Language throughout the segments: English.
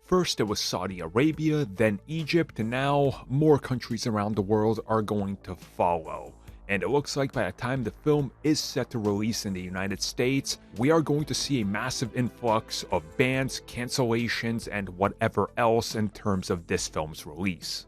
First it was Saudi Arabia, then Egypt, and now more countries around the world are going to follow. And it looks like by the time the film is set to release in the United States, we are going to see a massive influx of bans, cancellations, and whatever else in terms of this film's release.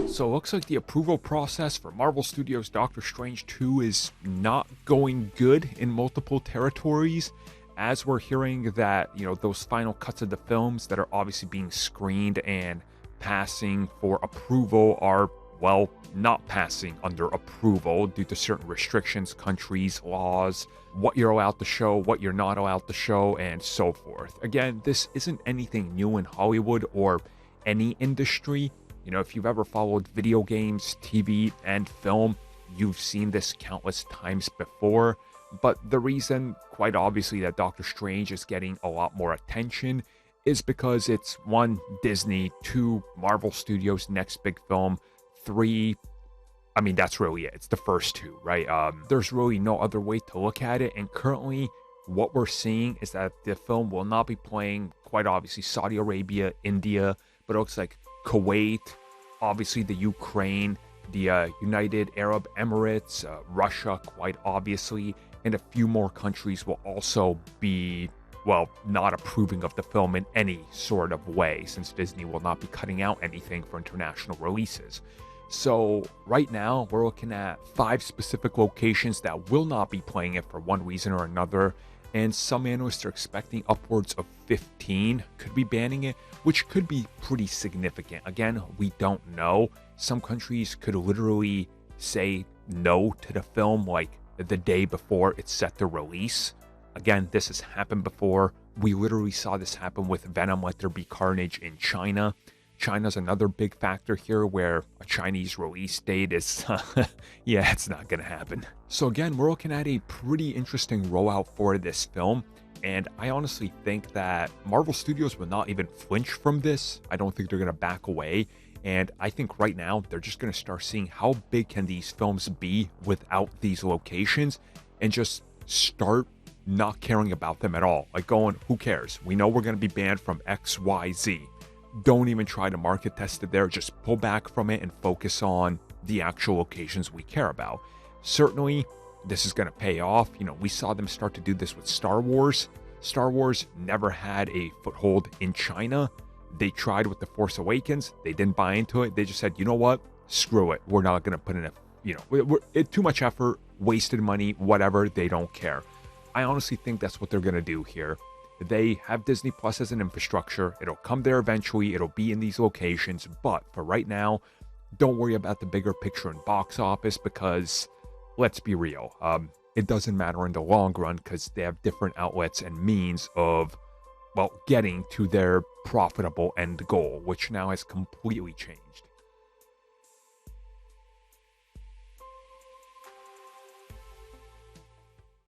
So it looks like the approval process for Marvel Studios' Doctor Strange 2 is not going good in multiple territories, as we're hearing that, those final cuts of the films that are obviously being screened and passing for approval are, well, not passing under approval due to certain restrictions, countries, laws, what you're allowed to show, what you're not allowed to show, and so forth. Again, this isn't anything new in Hollywood or any industry. If you've ever followed video games, TV, and film, you've seen this countless times before. But the reason, quite obviously, that Doctor Strange is getting a lot more attention is because it's 1, Disney, 2, Marvel Studios' next big film, 3, that's really it. It's the first 2, right? There's really no other way to look at it. And currently, what we're seeing is that the film will not be playing, quite obviously, Saudi Arabia, India, but it looks like Kuwait, obviously the Ukraine, the United Arab Emirates, Russia, quite obviously, and a few more countries will also be, not approving of the film in any sort of way, since Disney will not be cutting out anything for international releases. So right now, we're looking at 5 specific locations that will not be playing it for one reason or another, and some analysts are expecting upwards of 15 could be banning it, which could be pretty significant. Again, we don't know. Some countries could literally say no to the film like the day before it's set to release. Again, this has happened before. We literally saw this happen with Venom, Let There Be Carnage in China. China's another big factor here where a Chinese release date is, it's not going to happen. So again, we're looking at a pretty interesting rollout for this film. And I honestly think that Marvel Studios will not even flinch from this. I don't think they're going to back away. And I think right now they're just going to start seeing how big can these films be without these locations and just start not caring about them at all. Like going, who cares? We know we're going to be banned from X, Y, Z. Don't even try to market test it there. Just pull back from it and focus on the actual locations we care about. Certainly, this is going to pay off. We saw them start to do this with Star Wars. Star Wars never had a foothold in China. They tried with The Force Awakens. They didn't buy into it. They just said, you know what? Screw it. We're not going to put in too much effort, wasted money, whatever. They don't care. I honestly think that's what they're going to do here. They have Disney Plus as an infrastructure. It'll come there eventually. It'll be in these locations. But for right now, don't worry about the bigger picture in box office because, let's be real, it doesn't matter in the long run because they have different outlets and means of, getting to their profitable end goal, which now has completely changed.